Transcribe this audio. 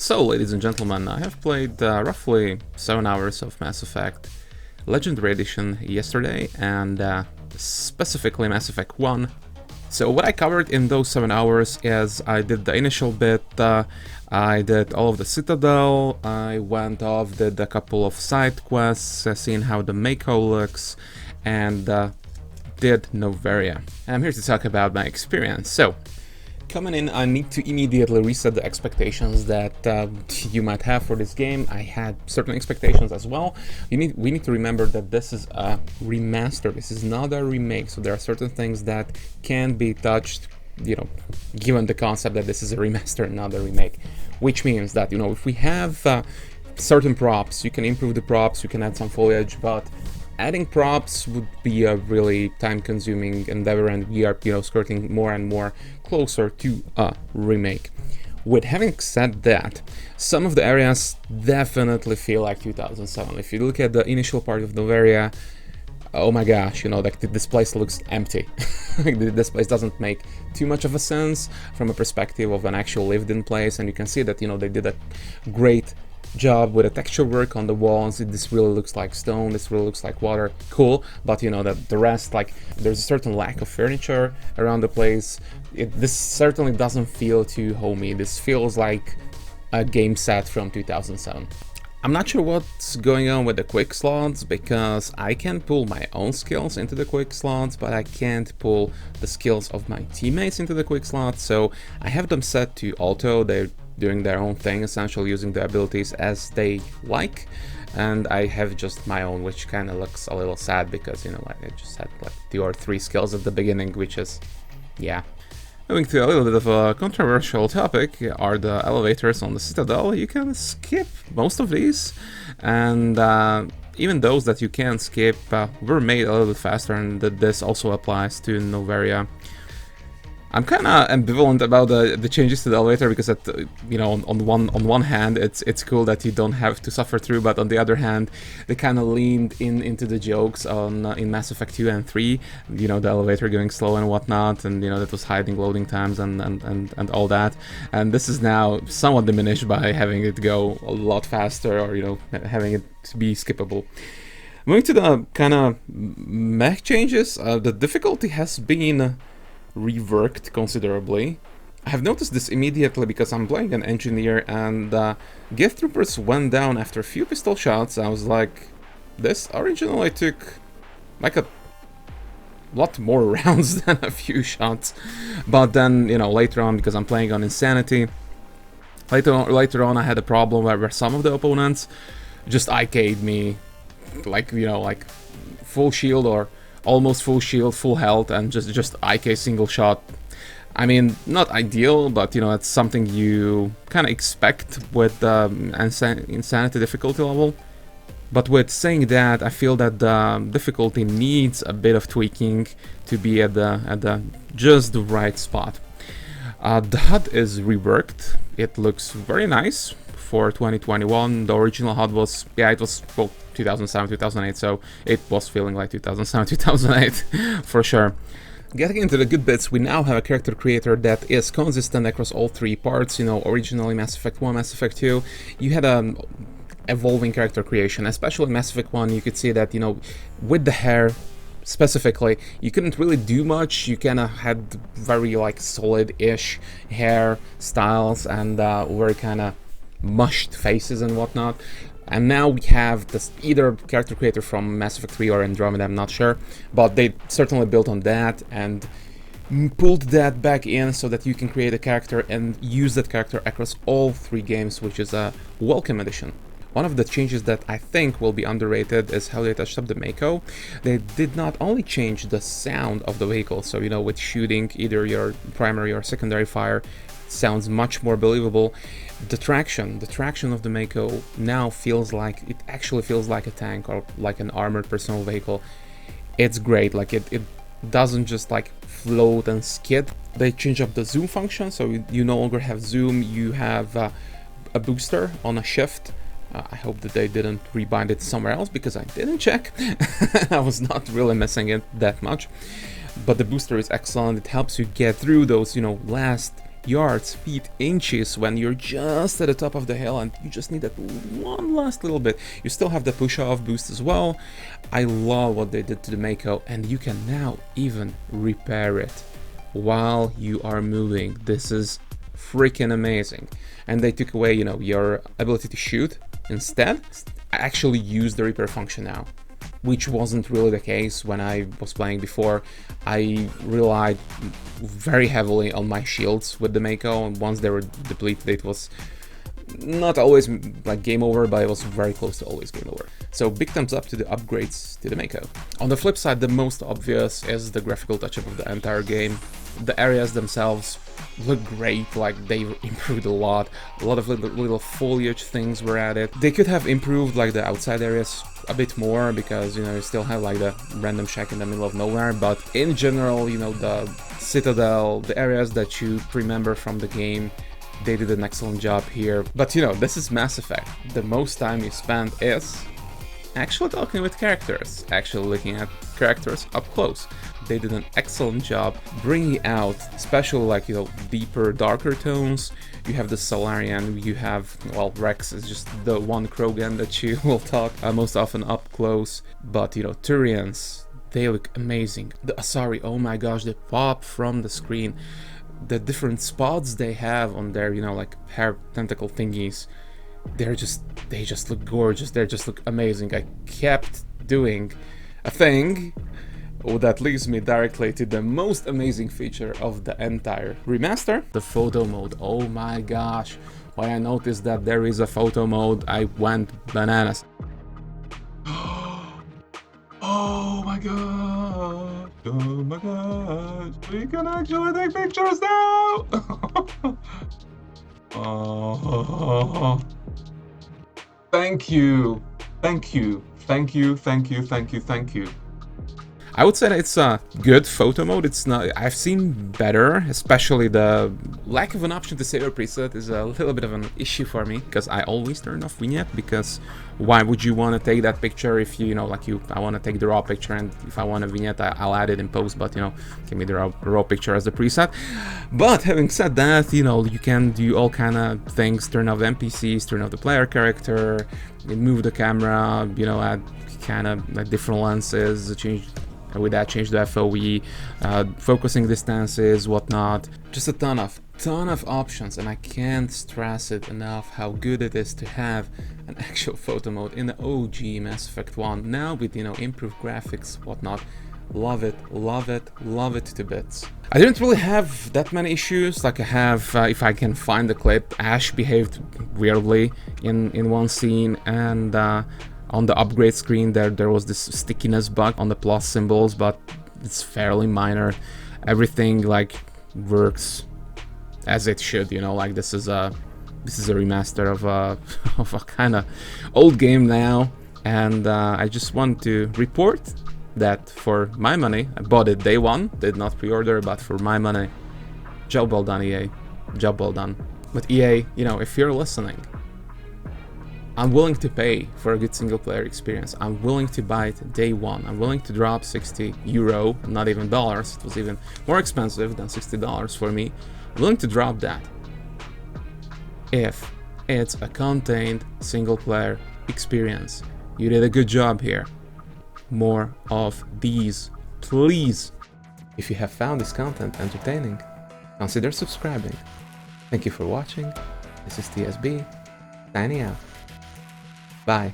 So, ladies and gentlemen, I have played roughly 7 hours of Mass Effect Legendary Edition yesterday, and specifically Mass Effect 1. So what I covered in those 7 hours is I did the initial bit, I did all of the Citadel, I went off, did a couple of side quests, seeing how the Mako looks, and did Noveria. And I'm here to talk about my experience. So, coming in, I need to immediately reset the expectations that you might have for this game. I had certain expectations as well. We need to remember that this is a remaster. This is not a remake. So there are certain things that can be touched, given the concept that this is a remaster and not a remake. Which means that, if we have certain props, you can improve the props, you can add some foliage, but adding props would be a really time-consuming endeavor, and we are, skirting more and more closer to a remake. With having said that, some of the areas definitely feel like 2007. If you look at the initial part of Noveria, oh my gosh, like this place looks empty. This place doesn't make too much of a sense from a perspective of an actual lived-in place, and you can see that, they did a great job with the texture work on the walls. This really looks like stone, this really looks like water. Cool, but that the rest, like, there's a certain lack of furniture around the place. This certainly doesn't feel too homey. This feels like a game set from 2007. I'm not sure what's going on with the quick slots, because I can pull my own skills into the quick slots, but I can't pull the skills of my teammates into the quick slots. So I have them set to auto. They're doing their own thing, essentially using the abilities as they like, and I have just my own, which kind of looks a little sad because, I just had like 2 or 3 skills at the beginning, which is, yeah. Moving to a little bit of a controversial topic are the elevators on the Citadel. You can skip most of these, and even those that you can skip were made a little bit faster, and this also applies to Noveria. I'm kind of ambivalent about the changes to the elevator, because on one hand it's cool that you don't have to suffer through, but on the other hand they kind of leaned into the jokes in Mass Effect 2 and 3, the elevator going slow and whatnot, and that was hiding loading times and all that, and this is now somewhat diminished by having it go a lot faster, or having it be skippable. Moving to the kind of mech changes, the difficulty has been reworked considerably. I have noticed this immediately because I'm playing an engineer, and gift troopers went down after a few pistol shots. I was like, this originally took like a lot more rounds than a few shots, but then later on, because I'm playing on Insanity, later on I had a problem where some of the opponents just IK'd me, like like full shield or almost full shield, full health, and just IK single shot. I mean, not ideal, but it's something you kind of expect with Insanity difficulty level. But with saying that, I feel that the difficulty needs a bit of tweaking to be at the just the right spot. The HUD is reworked. It looks very nice for 2021. The original HUD was, it was, well, 2007, 2008, so it was feeling like 2007, 2008 for sure. Getting into the good bits, we now have a character creator that is consistent across all 3 parts. Originally Mass Effect 1, Mass Effect 2, you had an evolving character creation, especially Mass Effect 1. You could see that, with the hair specifically, you couldn't really do much. You kind of had very like solid-ish hair styles and very kind of mushed faces and whatnot. And now we have this either character creator from Mass Effect 3 or Andromeda, I'm not sure, but they certainly built on that and pulled that back in so that you can create a character and use that character across all 3 games, which is a welcome addition. One of the changes that I think will be underrated is how they touched up the Mako. They did not only change the sound of the vehicle, so with shooting, either your primary or secondary fire sounds much more believable. The traction of the Mako now it actually feels like a tank or like an armored personal vehicle. It's great, like it doesn't just like float and skid. They changed up the zoom function, so you no longer have zoom, you have a booster on a shift. I hope that they didn't rebind it somewhere else, because I didn't check. I was not really missing it that much. But the booster is excellent. It helps you get through those, last yards, feet, inches when you're just at the top of the hill and you just need that one last little bit. You still have the push-off boost as well. I love what they did to the Mako, and you can now even repair it while you are moving. This is freaking amazing. And they took away, you know, your ability to shoot. Instead, I actually use the repair function now, which wasn't really the case when I was playing before. I relied very heavily on my shields with the Mako, and once they were depleted, it was not always like game over, but it was very close to always game over. So big thumbs up to the upgrades to the Mako. On the flip side, the most obvious is the graphical touch-up of the entire game. The areas themselves look great, like they improved a lot of little foliage things were added. They could have improved like the outside areas a bit more, because, you know, you still have like the random shack in the middle of nowhere, but in general, you know, the citadel, the areas that you remember from the game, they did an excellent job here. But, you know, this is Mass Effect. The most time you spend is actually talking with characters, actually looking at characters up close. They did an excellent job bringing out, especially like, you know, deeper, darker tones. You have the Solarian, you have, well, Rex is just the one Krogan that you will talk most often up close. But, you know, Turians, they look amazing. The Asari, oh my gosh, they pop from the screen. The different spots they have on their, you know, like hair tentacle thingies, they just look gorgeous. They just look amazing. I kept doing a thing that leads me directly to the most amazing feature of the entire remaster, the photo mode. Oh my gosh, when I noticed that there is a photo mode, I went bananas. Oh my god, oh my gosh, we can actually take pictures now! Oh, thank you, thank you, thank you, thank you, thank you, thank you. I would say that it's a good photo mode. It's not, I've seen better, especially the lack of an option to save a preset is a little bit of an issue for me, because I always turn off vignette, because why would you want to take that picture if you know, like I want to take the raw picture, and if I want a vignette, I'll add it in post, but, you know, give me the raw picture as the preset. But having said that, you know, you can do all kind of things, turn off the NPCs, turn off the player character, move the camera, you know, add kind of like different lenses, change. With that, change the FOV, focusing distances, whatnot. Just a ton of options, and I can't stress it enough how good it is to have an actual photo mode in the OG Mass Effect 1. Now with, you know, improved graphics, whatnot. Love it, love it, love it to bits. I didn't really have that many issues. Like I have, if I can find the clip, Ash behaved weirdly in one scene, and on the upgrade screen there was this stickiness bug on the plus symbols, but it's fairly minor. Everything like works as it should, you know, like this is a remaster of a kind of old game now, and I just want to report that for my money, I bought it day one, did not pre-order, but for my money, job well done, EA, job well done. But EA, you know, if you're listening, I'm willing to pay for a good single player experience. I'm willing to buy it day one. I'm willing to drop €60, not even dollars. It was even more expensive than $60 for me. I'm willing to drop that if it's a contained single player experience. You did a good job here. More of these, please. If you have found this content entertaining, consider subscribing. Thank you for watching. This is TSB, signing out. Bye.